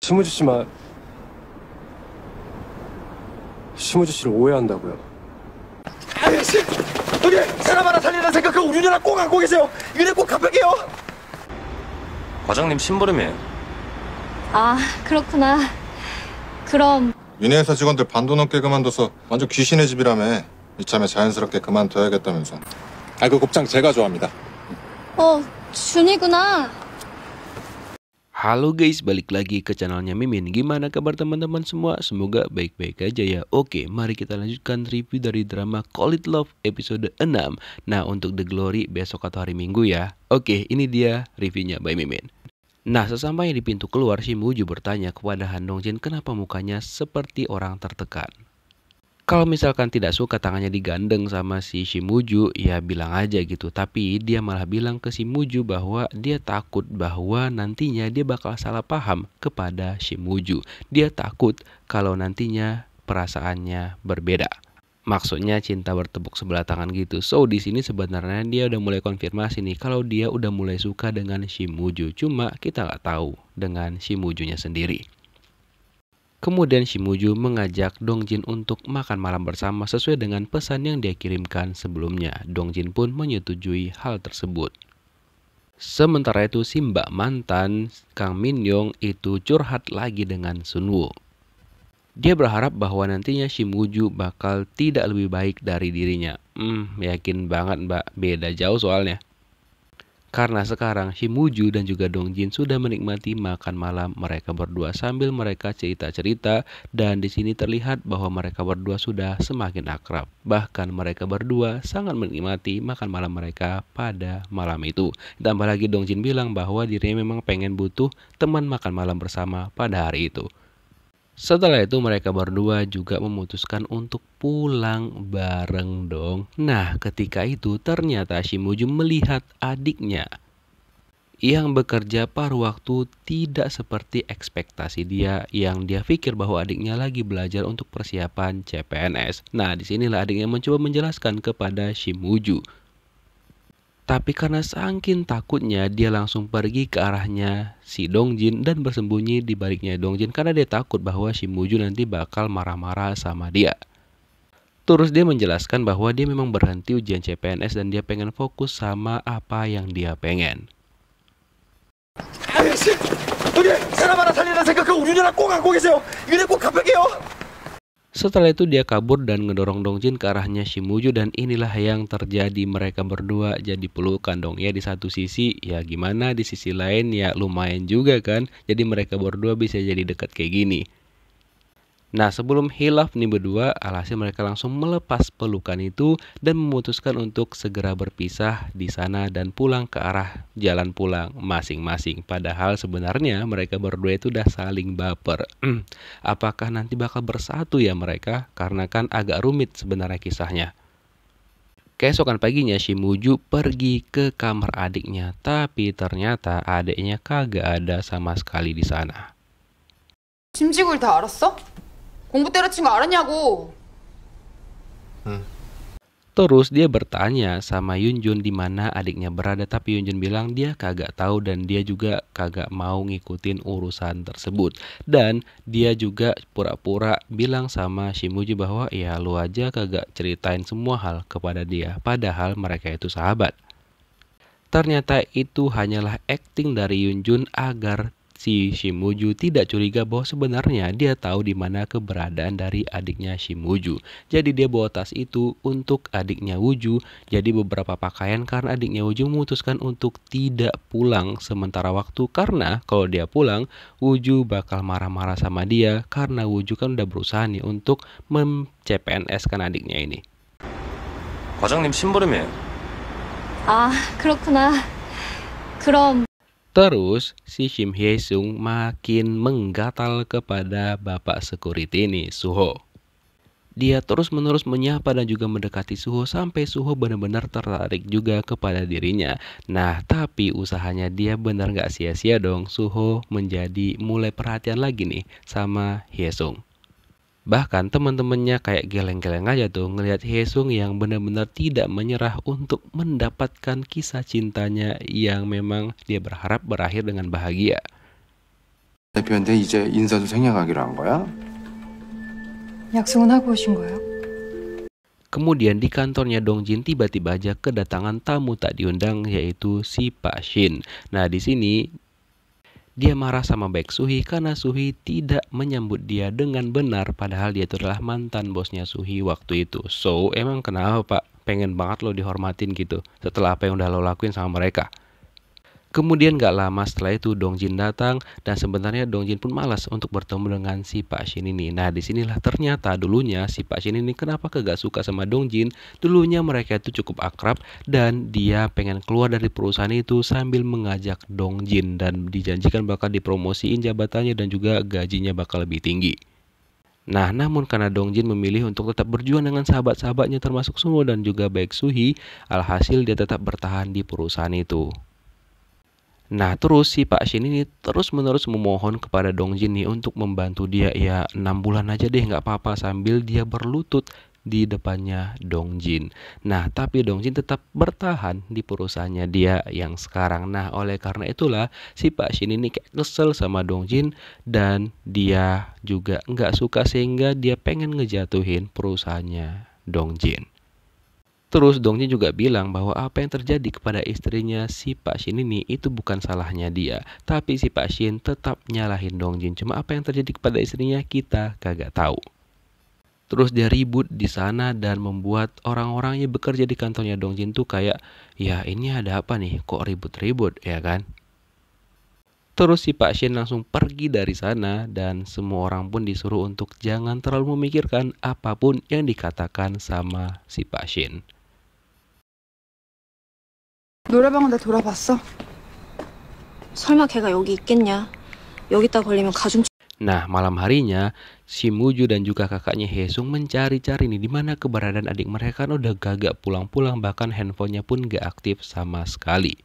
심우주 씨만 심우주 씨를 오해한다고요. 아저씨, 여기 사람 하나 살리는 생각하고 우리 누나 꼭 안고 계세요. 이거 꼭 갚을게요. 과장님 심부름이에요. 아, 그렇구나. 그럼 윤희 회사 직원들 반도 넘게 그만둬서 완전 귀신의 집이라며. 이참에 자연스럽게 그만둬야겠다면서. 그 곱창 제가 좋아합니다. 준이구나. Halo guys, balik lagi ke channelnya Mimin. Gimana kabar teman-teman semua? Semoga baik-baik aja ya. Oke, mari kita lanjutkan review dari drama Call It Love episode 6. Nah, untuk The Glory besok atau hari Minggu ya. Oke, ini dia reviewnya by Mimin. Nah, sesampainya di pintu keluar, Shimuju bertanya kepada Han Dongjin kenapa mukanya seperti orang tertekan. Kalau misalkan tidak suka tangannya digandeng sama si Shimuju, ya bilang aja gitu. Tapi dia malah bilang ke Shimuju bahwa dia takut bahwa nantinya dia bakal salah paham kepada Shimuju. Dia takut kalau nantinya perasaannya berbeda. Maksudnya cinta bertepuk sebelah tangan gitu. So di sini sebenarnya dia udah mulai konfirmasi nih kalau dia udah mulai suka dengan Shimuju. Cuma kita nggak tahu dengan Shimujunya sendiri. Kemudian Shimuju mengajak Dongjin untuk makan malam bersama sesuai dengan pesan yang dia kirimkan sebelumnya. Dongjin pun menyetujui hal tersebut. Sementara itu si mbak mantan Kang Min-young itu curhat lagi dengan Sunwoo. Dia berharap bahwa nantinya Shimuju bakal tidak lebih baik dari dirinya. Yakin banget mbak, beda jauh soalnya. Karena sekarang Shimuju dan juga Dongjin sudah menikmati makan malam mereka berdua sambil mereka cerita-cerita, dan di sini terlihat bahwa mereka berdua sudah semakin akrab. Bahkan mereka berdua sangat menikmati makan malam mereka pada malam itu. Ditambah lagi Dongjin bilang bahwa dirinya memang pengen butuh teman makan malam bersama pada hari itu. Setelah itu mereka berdua juga memutuskan untuk pulang bareng dong. Nah, ketika itu ternyata Shimuju melihat adiknya yang bekerja paruh waktu tidak seperti ekspektasi dia, yang dia pikir bahwa adiknya lagi belajar untuk persiapan CPNS. Nah, disinilah adiknya mencoba menjelaskan kepada Shimuju. Tapi karena saking takutnya, dia langsung pergi ke arahnya si Dongjin dan bersembunyi di baliknya Dongjin karena dia takut bahwa Shimuju nanti bakal marah-marah sama dia. Terus dia menjelaskan bahwa dia memang berhenti ujian CPNS dan dia pengen fokus sama apa yang dia pengen. 아저씨, 여기 사람 하나 살리는 생각하고 우리 누나 꼭 안고 계세요. 이거 꼭 갚을게요. Setelah itu dia kabur dan ngedorong Dongjin ke arahnya Shimuju, dan inilah yang terjadi. Mereka berdua jadi pelukan dong ya. Di satu sisi ya gimana, di sisi lain ya lumayan juga kan. Jadi mereka berdua bisa jadi dekat kayak gini. Nah, sebelum hilaf nih berdua, alhasil mereka langsung melepas pelukan itu dan memutuskan untuk segera berpisah di sana dan pulang ke arah jalan pulang masing-masing. Padahal sebenarnya mereka berdua itu udah saling baper. Apakah nanti bakal bersatu ya mereka? Karena kan agak rumit sebenarnya kisahnya. Keesokan paginya Shimuju pergi ke kamar adiknya, tapi ternyata adiknya kagak ada sama sekali di sana. 짐지구일 다 알았어? 공부 때려친 거 알았냐고. Terus dia bertanya sama Yunjun di mana adiknya berada, tapi Yunjun bilang dia kagak tahu dan dia juga kagak mau ngikutin urusan tersebut. Dan dia juga pura-pura bilang sama Shimuju bahwa ya lu aja kagak ceritain semua hal kepada dia, padahal mereka itu sahabat. Ternyata itu hanyalah acting dari Yunjun agar si Shimuju tidak curiga bahwa sebenarnya dia tahu di mana keberadaan dari adiknya Shimuju. Jadi dia bawa tas itu untuk adiknya Wuju jadi beberapa pakaian karena adiknya Wuju memutuskan untuk tidak pulang sementara waktu, karena kalau dia pulang Wuju bakal marah-marah sama dia karena Wuju kan udah berusaha nih untuk CPNS kan adiknya ini. 과장님 심부름이에요. 아, 그렇구나. 그럼 Terus si Shim Hye-sung makin menggatal kepada bapak security ini, Suho. Dia terus-menerus menyapa dan juga mendekati Suho sampai Suho benar-benar tertarik juga kepada dirinya. Nah, tapi usahanya dia benar nggak sia-sia dong. Suho menjadi mulai perhatian lagi nih sama Hye-sung. Bahkan teman-temannya kayak geleng-geleng aja tuh ngelihat Hye-sung yang benar-benar tidak menyerah untuk mendapatkan kisah cintanya yang memang dia berharap berakhir dengan bahagia. 대표한테 이제 인사도 생략하기로 한 거야? 약속은 하고 오신 거예요? Kemudian di kantornya Dongjin tiba-tiba aja kedatangan tamu tak diundang yaitu si Pak Shin. Nah di sini dia marah sama Baek Suhi karena Suhi tidak menyambut dia dengan benar padahal dia itu adalah mantan bosnya Suhi waktu itu. So emang kenapa Pak? Pengen banget lo dihormatin gitu setelah apa yang udah lo lakuin sama mereka. Kemudian gak lama setelah itu Dongjin datang dan sebenarnya Dongjin pun malas untuk bertemu dengan si Pak Shin ini. Nah disinilah ternyata dulunya si Pak Shin ini kenapa kagak suka sama Dongjin. Dulunya mereka itu cukup akrab dan dia pengen keluar dari perusahaan itu sambil mengajak Dongjin dan dijanjikan bakal dipromosiin jabatannya dan juga gajinya bakal lebih tinggi. Nah, namun karena Dongjin memilih untuk tetap berjuang dengan sahabat-sahabatnya termasuk Sunwoo dan juga Baek Suhi, alhasil dia tetap bertahan di perusahaan itu. Nah terus si Pak Shin ini terus-menerus memohon kepada Dongjin nih untuk membantu dia ya 6 bulan aja deh nggak apa-apa sambil dia berlutut di depannya Dongjin. Nah tapi Dongjin tetap bertahan di perusahaannya dia yang sekarang. Nah oleh karena itulah si Pak Shin ini kayak kesel sama Dongjin dan dia juga nggak suka sehingga dia pengen ngejatuhin perusahaannya Dongjin. Terus Dongjin juga bilang bahwa apa yang terjadi kepada istrinya si Pak Shin ini itu bukan salahnya dia. Tapi si Pak Shin tetap nyalahin Dongjin. Cuma apa yang terjadi kepada istrinya kita kagak tahu. Terus dia ribut di sana dan membuat orang-orang yang bekerja di kantornya Dongjin tuh kayak, ya ini ada apa nih kok ribut-ribut ya kan. Terus si Pak Shin langsung pergi dari sana dan semua orang pun disuruh untuk jangan terlalu memikirkan apapun yang dikatakan sama si Pak Shin. 노래방은 내 돌아봤어? 설마 걔가 여기 있겠냐? 여기다 걸리면 가중. Nah, malam harinya, si Muju dan juga kakaknya Haesung mencari-cari nih di mana keberadaan adik mereka kan udah gagak pulang-pulang bahkan handphonenya pun gak aktif sama sekali.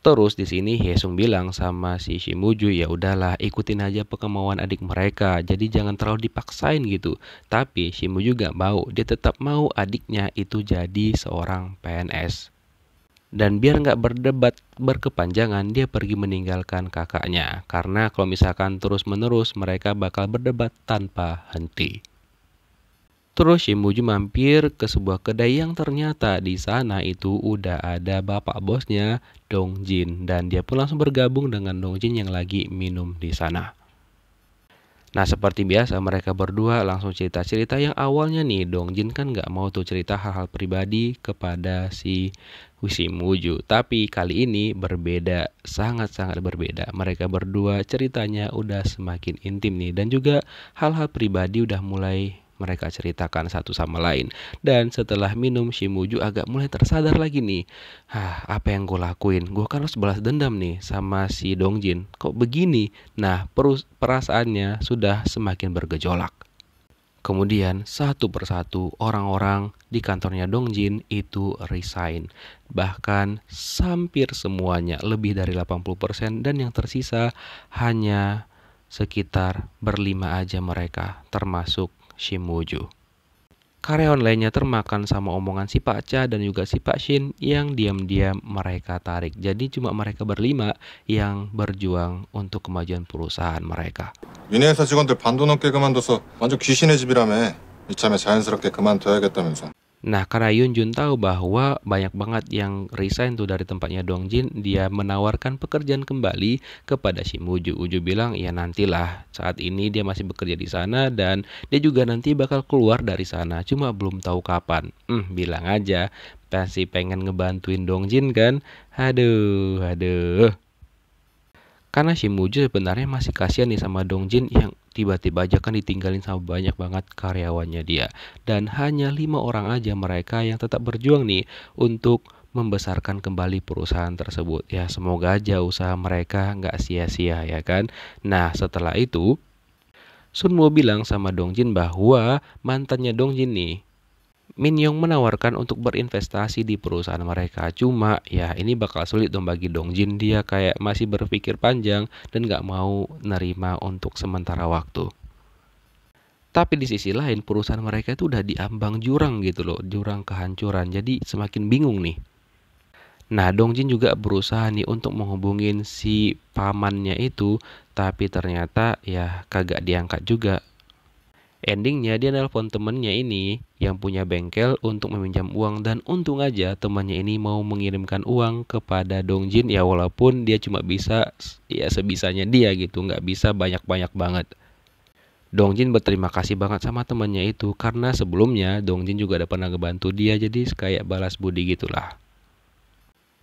Terus di sini Haesung bilang sama si Muju ya udahlah ikutin aja kemauan adik mereka, jadi jangan terlalu dipaksain gitu. Tapi si Muju gak mau, dia tetap mau adiknya itu jadi seorang PNS. Dan biar nggak berdebat berkepanjangan, dia pergi meninggalkan kakaknya. Karena kalau misalkan terus-menerus mereka bakal berdebat tanpa henti. Terus Muju mampir ke sebuah kedai yang ternyata di sana itu udah ada bapak bosnya Dongjin. Dan dia pun langsung bergabung dengan Dongjin yang lagi minum di sana. Nah seperti biasa mereka berdua langsung cerita-cerita yang awalnya nih Dongjin kan nggak mau tuh cerita hal-hal pribadi kepada si Muju. Tapi kali ini berbeda, sangat-sangat berbeda. Mereka berdua ceritanya udah semakin intim nih dan juga hal-hal pribadi udah mulai mereka ceritakan satu sama lain. Dan setelah minum si Muju agak mulai tersadar lagi nih. Apa yang gue lakuin? Gue kan harus balas dendam nih sama si Dongjin. Kok begini? Nah perasaannya sudah semakin bergejolak. Kemudian satu persatu orang-orang di kantornya Dongjin itu resign. Bahkan hampir semuanya lebih dari 80% dan yang tersisa hanya sekitar berlima aja mereka termasuk si Muju. Karyawan lainnya termakan sama omongan si Pak Cha dan juga si Pak Shin yang diam-diam mereka tarik. Jadi cuma mereka berlima yang berjuang untuk kemajuan perusahaan mereka. 위네 회사 직원들 반도 넘게 그만둬서 완전 귀신의 집이라며. 이참에 자연스럽게 그만둬야겠다면서. Nah karena Yunjun tahu bahwa banyak banget yang resign tuh dari tempatnya Dongjin, dia menawarkan pekerjaan kembali kepada si Muju. Muju bilang ya nantilah, saat ini dia masih bekerja di sana dan dia juga nanti bakal keluar dari sana, cuma belum tahu kapan. Bilang aja pasti pengen ngebantuin Dongjin kan. Aduh. Karena si Muju sebenarnya masih kasihan nih sama Dongjin yang tiba-tiba aja kan ditinggalin sama banyak banget karyawannya dia. Dan hanya 5 orang aja mereka yang tetap berjuang nih untuk membesarkan kembali perusahaan tersebut. Ya semoga aja usaha mereka nggak sia-sia ya kan. Nah setelah itu Sunwoo bilang sama Dongjin bahwa mantannya Dongjin nih Min Young menawarkan untuk berinvestasi di perusahaan mereka. Cuma ya ini bakal sulit dong bagi Dongjin. Dia kayak masih berpikir panjang dan gak mau nerima untuk sementara waktu. Tapi di sisi lain perusahaan mereka itu udah diambang jurang gitu loh. Jurang kehancuran. Jadi semakin bingung nih. Nah, Dongjin juga berusaha nih untuk menghubungin si pamannya itu, tapi ternyata ya kagak diangkat juga. Endingnya dia nelpon temennya ini yang punya bengkel untuk meminjam uang, dan untung aja temannya ini mau mengirimkan uang kepada Dongjin ya, walaupun dia cuma bisa ya sebisanya dia gitu, nggak bisa banyak-banyak banget. Dongjin berterima kasih banget sama temannya itu karena sebelumnya Dongjin juga ada pernah ngebantu dia, jadi kayak balas budi gitulah.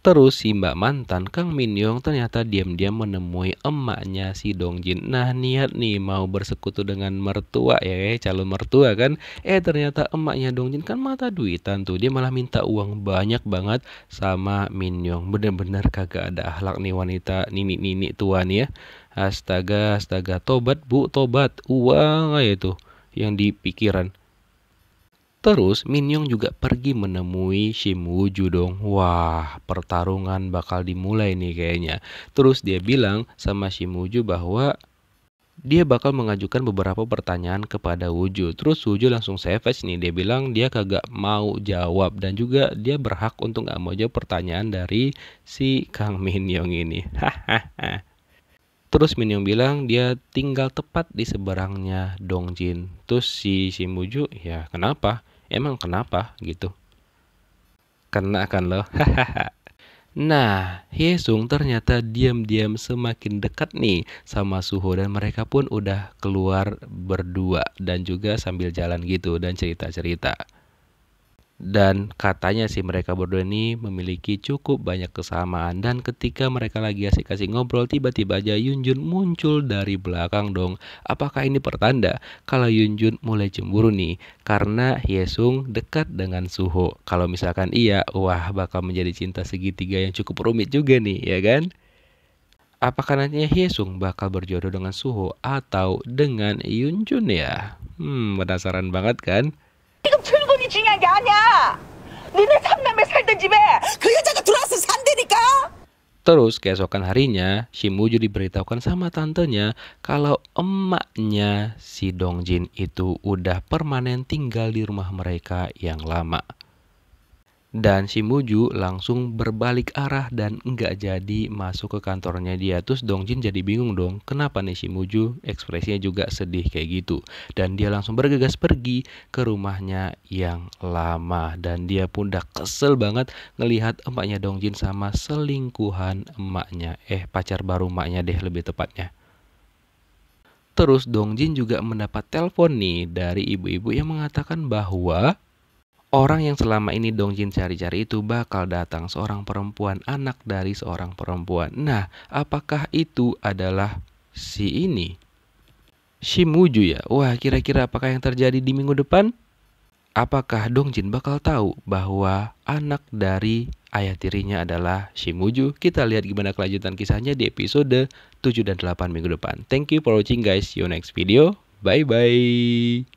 Terus si mbak mantan Kang Min-young ternyata diam-diam menemui emaknya si Dongjin. Nah, niat nih mau bersekutu dengan mertua ya, calon mertua kan. Ternyata emaknya Dongjin kan mata duitan tuh. Dia malah minta uang banyak banget sama Min-young. Bener-bener kagak ada akhlak nih wanita nini-nini tua nih ya. Astaga, astaga, tobat bu, tobat. Uang aja tuh yang dipikiran. Terus Min-young juga pergi menemui Shim Woo-ju dong. Wah, pertarungan bakal dimulai nih kayaknya. Terus dia bilang sama Shim Woo-ju bahwa dia bakal mengajukan beberapa pertanyaan kepada Woo-ju. Terus Woo-ju langsung savage nih. Dia bilang dia kagak mau jawab, dan juga dia berhak untuk gak mau jawab pertanyaan dari si Kang Min-young ini. Hahaha. Terus Min-young bilang dia tinggal tepat di seberangnya Dongjin. Terus si Shim Woo-ju, ya kenapa? Emang kenapa gitu? Kena kan lo? Nah, Hye-sung ternyata diam-diam semakin dekat nih sama Suho, dan mereka pun udah keluar berdua dan juga sambil jalan gitu dan cerita-cerita. Dan katanya sih mereka berdua ini memiliki cukup banyak kesamaan, dan ketika mereka lagi asik-asik ngobrol tiba-tiba aja Yunjun muncul dari belakang dong. Apakah ini pertanda kalau Yunjun mulai cemburu nih karena Hye-sung dekat dengan Suho? Kalau misalkan iya, wah bakal menjadi cinta segitiga yang cukup rumit juga nih ya kan? Apakah nantinya Hye-sung bakal berjodoh dengan Suho atau dengan Yunjun ya? Penasaran banget kan? 지금 출근이 중요한 게 아니야. 니네 삼남매 살던 집에 그 여자가 들어와서 산다니까. Terus keesokan harinya, Shim Woo-ju diberitahukan sama tantenya kalau emaknya si Dongjin itu udah permanen tinggal di rumah mereka yang lama. Dan Shim Woo-ju langsung berbalik arah dan nggak jadi masuk ke kantornya dia. Terus Dongjin jadi bingung dong, kenapa nih Shim Woo-ju ekspresinya juga sedih kayak gitu. Dan dia langsung bergegas pergi ke rumahnya yang lama. Dan dia pun udah kesel banget ngelihat emaknya Dongjin sama selingkuhan emaknya. Pacar baru emaknya deh lebih tepatnya. Terus Dongjin juga mendapat telepon nih dari ibu-ibu yang mengatakan bahwa orang yang selama ini Dongjin cari-cari itu bakal datang, seorang perempuan, anak dari seorang perempuan. Nah, apakah itu adalah si ini? Shim Woo-ju ya? Wah, kira-kira apakah yang terjadi di minggu depan? Apakah Dongjin bakal tahu bahwa anak dari ayah tirinya adalah Shim Woo-ju? Kita lihat gimana kelanjutan kisahnya di episode 7 dan 8 minggu depan. Thank you for watching guys. See you next video. Bye-bye.